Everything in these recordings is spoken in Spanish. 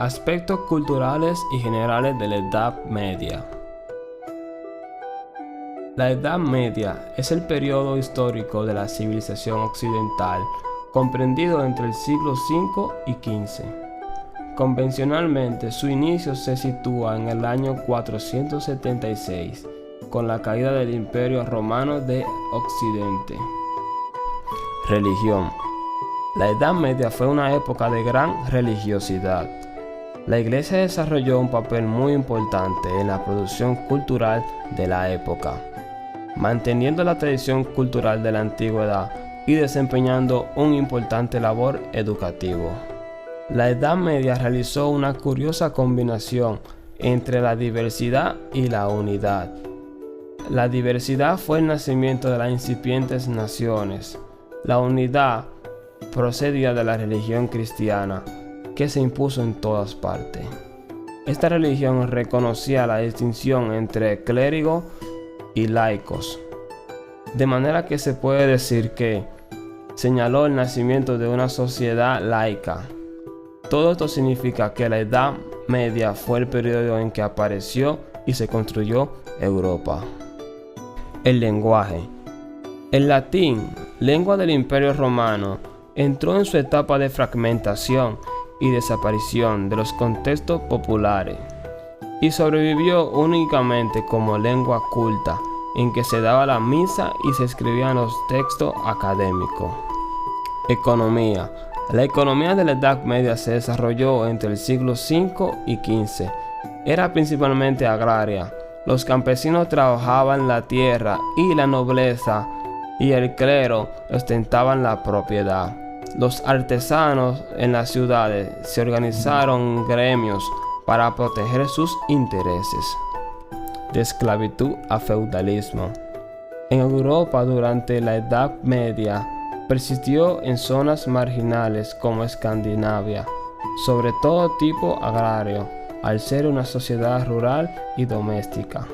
Aspectos culturales y generales de la Edad Media. La Edad Media es el periodo histórico de la civilización occidental, comprendido entre el siglo V y XV. Convencionalmente, su inicio se sitúa en el año 476, con la caída del Imperio Romano de Occidente. Religión. La Edad Media fue una época de gran religiosidad. La Iglesia desarrolló un papel muy importante en la producción cultural de la época, manteniendo la tradición cultural de la antigüedad y desempeñando un importante labor educativo. La Edad Media realizó una curiosa combinación entre la diversidad y la unidad. La diversidad fue el nacimiento de las incipientes naciones. La unidad procedía de la religión cristiana, que se impuso en todas partes. Esta religión reconocía la distinción entre clérigos y laicos, de manera que se puede decir que señaló el nacimiento de una sociedad laica. Todo esto significa que la Edad Media fue el periodo en que apareció y se construyó Europa. El lenguaje. El latín, lengua del Imperio Romano, entró en su etapa de fragmentación y desaparición de los contextos populares, y sobrevivió únicamente como lengua culta, en que se daba la misa y se escribían los textos académicos. Economía. La economía de la Edad Media se desarrolló entre el siglo V y XV. Era principalmente agraria. Los campesinos trabajaban la tierra y la nobleza y el clero ostentaban la propiedad. Los artesanos en las ciudades se organizaron en gremios para proteger sus intereses. De esclavitud a feudalismo. En Europa durante la Edad Media persistió en zonas marginales como Escandinavia, sobre todo tipo agrario, al ser una sociedad rural y doméstica.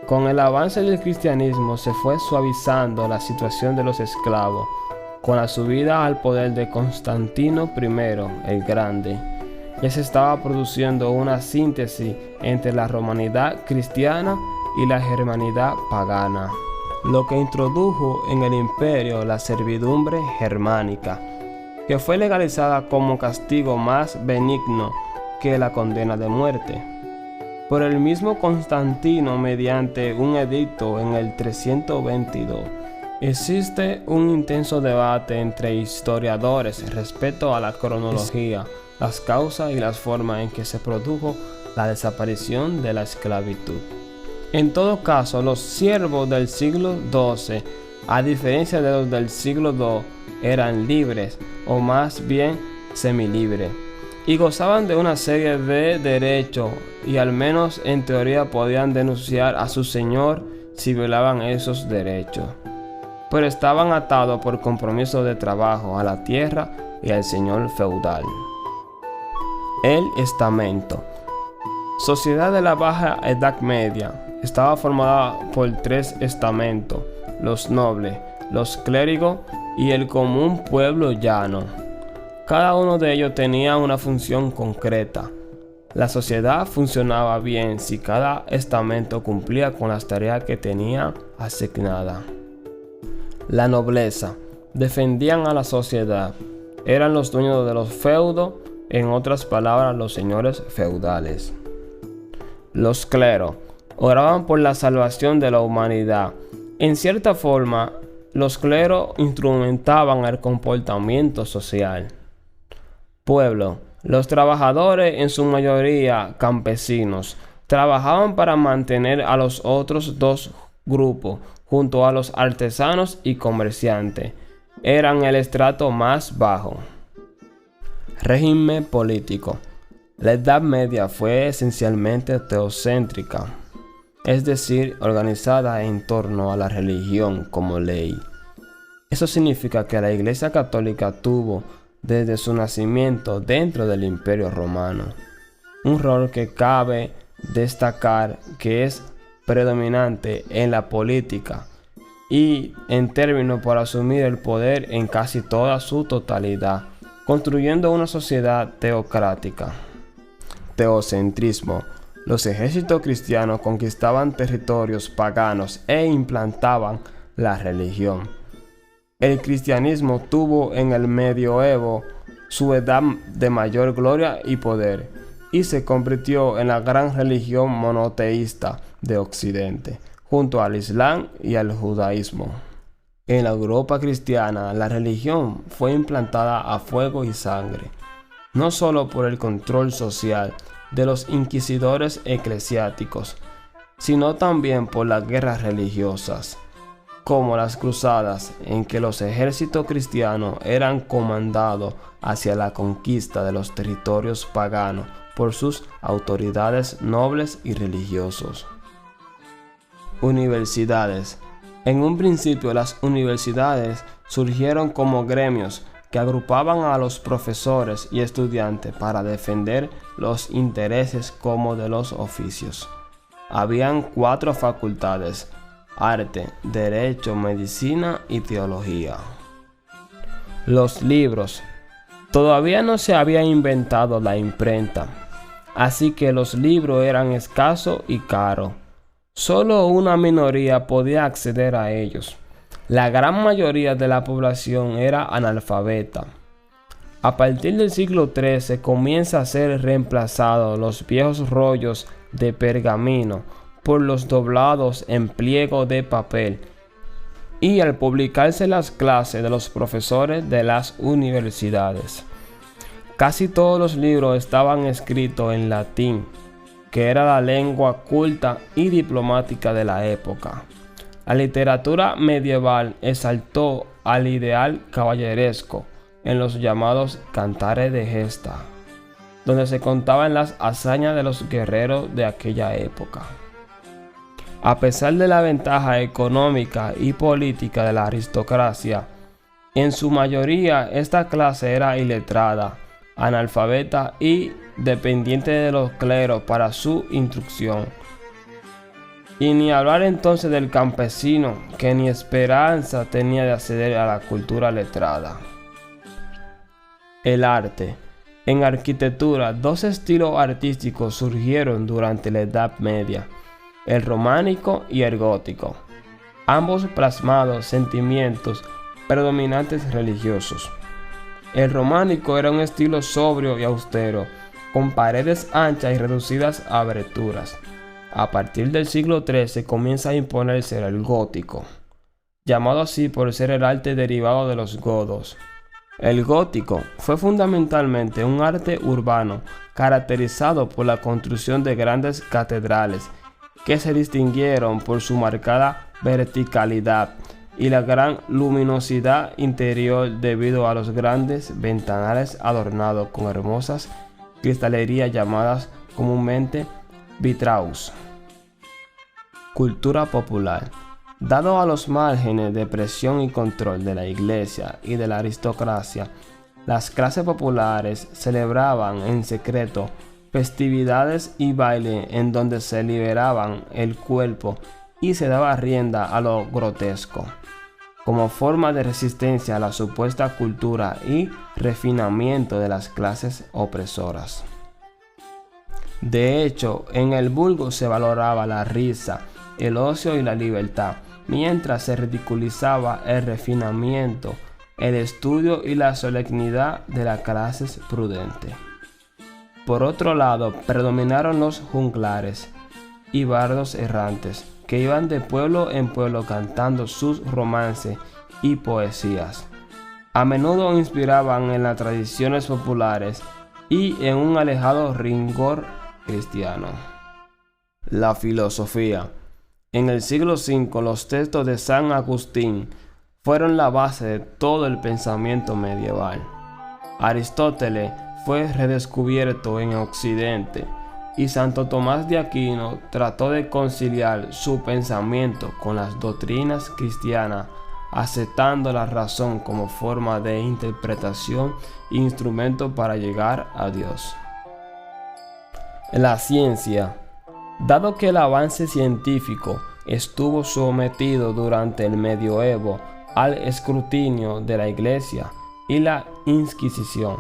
Con el avance del cristianismo se fue suavizando la situación de los esclavos. Con la subida al poder de Constantino I el Grande, ya se estaba produciendo una síntesis entre la romanidad cristiana y la germanidad pagana, lo que introdujo en el imperio la servidumbre germánica, que fue legalizada como castigo más benigno que la condena de muerte por el mismo Constantino mediante un edicto en el 322. Existe un intenso debate entre historiadores respecto a la cronología, las causas y las formas en que se produjo la desaparición de la esclavitud. En todo caso, los siervos del siglo XII, a diferencia de los del siglo II, eran libres, o más bien semilibres, y gozaban de una serie de derechos, y al menos en teoría podían denunciar a su señor si violaban esos derechos, pero estaban atados por compromiso de trabajo a la tierra y al señor feudal. El estamento. Sociedad de la Baja Edad Media estaba formada por 3 estamentos: los nobles, los clérigos y el común pueblo llano. Cada uno de ellos tenía una función concreta. La sociedad funcionaba bien si cada estamento cumplía con las tareas que tenía asignadas. La nobleza. Defendían a la sociedad. Eran los dueños de los feudos, en otras palabras, los señores feudales. Los cleros. Oraban por la salvación de la humanidad. En cierta forma, los cleros instrumentaban el comportamiento social. Pueblo. Los trabajadores, en su mayoría campesinos, trabajaban para mantener a los otros 2 grupos, junto a los artesanos y comerciantes. Eran el estrato más bajo. Régimen político. La Edad Media fue esencialmente teocéntrica, es decir, organizada en torno a la religión como ley. Eso significa que la Iglesia Católica tuvo, desde su nacimiento dentro del Imperio Romano, un rol que cabe destacar que es predominante en la política y en términos por asumir el poder en casi toda su totalidad, construyendo una sociedad teocrática. Teocentrismo. Los ejércitos cristianos conquistaban territorios paganos e implantaban la religión. El cristianismo tuvo en el medioevo su edad de mayor gloria y poder, y se convirtió en la gran religión monoteísta de Occidente, junto al Islam y al judaísmo. En la Europa cristiana, la religión fue implantada a fuego y sangre, no solo por el control social de los inquisidores eclesiásticos, sino también por las guerras religiosas, como las cruzadas, en que los ejércitos cristianos eran comandados hacia la conquista de los territorios paganos por sus autoridades nobles y religiosos. Universidades. En un principio, las universidades surgieron como gremios que agrupaban a los profesores y estudiantes para defender los intereses como de los oficios. Habían 4 facultades: arte, derecho, medicina y teología. Los libros. Todavía no se había inventado la imprenta, así que los libros eran escasos y caros. Solo una minoría podía acceder a ellos. La gran mayoría de la población era analfabeta. A partir del siglo XIII comienza a ser reemplazados los viejos rollos de pergamino por los doblados en pliego de papel, y al publicarse las clases de los profesores de las universidades, casi todos los libros estaban escritos en latín, que era la lengua culta y diplomática de la época. La literatura medieval exaltó al ideal caballeresco en los llamados cantares de gesta, donde se contaban las hazañas de los guerreros de aquella época. A pesar de la ventaja económica y política de la aristocracia, en su mayoría esta clase era iletrada, analfabeta y dependiente de los cleros para su instrucción. Y ni hablar entonces del campesino, que ni esperanza tenía de acceder a la cultura letrada. El arte. En arquitectura, 2 estilos artísticos surgieron durante la Edad Media: el románico y el gótico, ambos plasmados sentimientos predominantes religiosos. El románico era un estilo sobrio y austero, con paredes anchas y reducidas aberturas. A partir del siglo XIII comienza a imponerse el gótico, llamado así por ser el arte derivado de los godos. El gótico fue fundamentalmente un arte urbano caracterizado por la construcción de grandes catedrales que se distinguieron por su marcada verticalidad y la gran luminosidad interior debido a los grandes ventanales adornados con hermosas cristalerías llamadas comúnmente vitraux. Cultura popular. Dado a los márgenes de presión y control de la iglesia y de la aristocracia, las clases populares celebraban en secreto festividades y bailes en donde se liberaban el cuerpo y se daba rienda a lo grotesco, como forma de resistencia a la supuesta cultura y refinamiento de las clases opresoras. De hecho, en el vulgo se valoraba la risa, el ocio y la libertad, mientras se ridiculizaba el refinamiento, el estudio y la solemnidad de las clases prudentes. Por otro lado, predominaron los juglares y bardos errantes, que iban de pueblo en pueblo cantando sus romances y poesías. A menudo inspiraban en las tradiciones populares y en un alejado rigor cristiano. La filosofía. En el siglo V, los textos de San Agustín fueron la base de todo el pensamiento medieval. Aristóteles fue redescubierto en Occidente y Santo Tomás de Aquino trató de conciliar su pensamiento con las doctrinas cristianas, aceptando la razón como forma de interpretación e instrumento para llegar a Dios. La ciencia. Dado que el avance científico estuvo sometido durante el medioevo al escrutinio de la Iglesia y la Inquisición.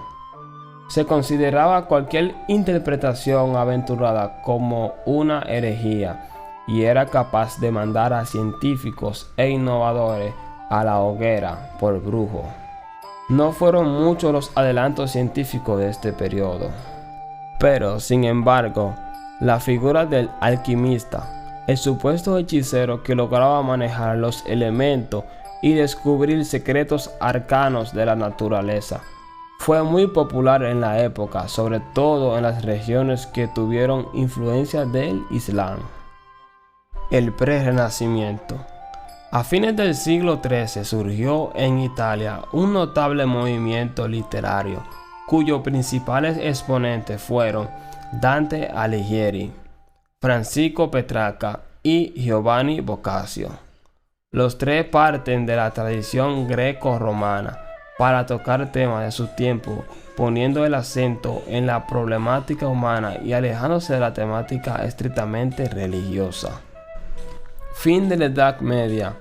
Se consideraba cualquier interpretación aventurada como una herejía y era capaz de mandar a científicos e innovadores a la hoguera por brujo. No fueron muchos los adelantos científicos de este periodo, pero sin embargo, la figura del alquimista, el supuesto hechicero que lograba manejar los elementos y descubrir secretos arcanos de la naturaleza, fue muy popular en la época, sobre todo en las regiones que tuvieron influencia del Islam. El Pre-Renacimiento. A fines del siglo XIII surgió en Italia un notable movimiento literario, cuyos principales exponentes fueron Dante Alighieri, Francisco Petrarca y Giovanni Boccaccio. Los tres parten de la tradición greco-romana para tocar temas de su tiempo, poniendo el acento en la problemática humana y alejándose de la temática estrictamente religiosa. Fin de la Edad Media.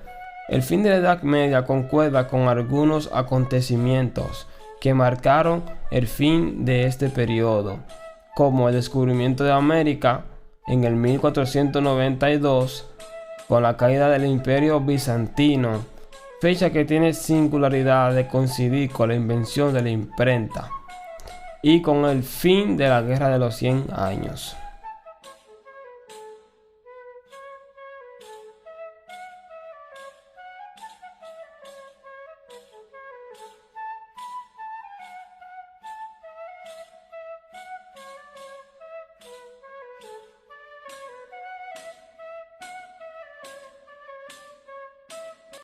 El fin de la Edad Media concuerda con algunos acontecimientos que marcaron el fin de este periodo, como el descubrimiento de América en el 1492, con la caída del Imperio Bizantino, fecha que tiene singularidad de coincidir con la invención de la imprenta, y con el fin de la Guerra de los 100 años.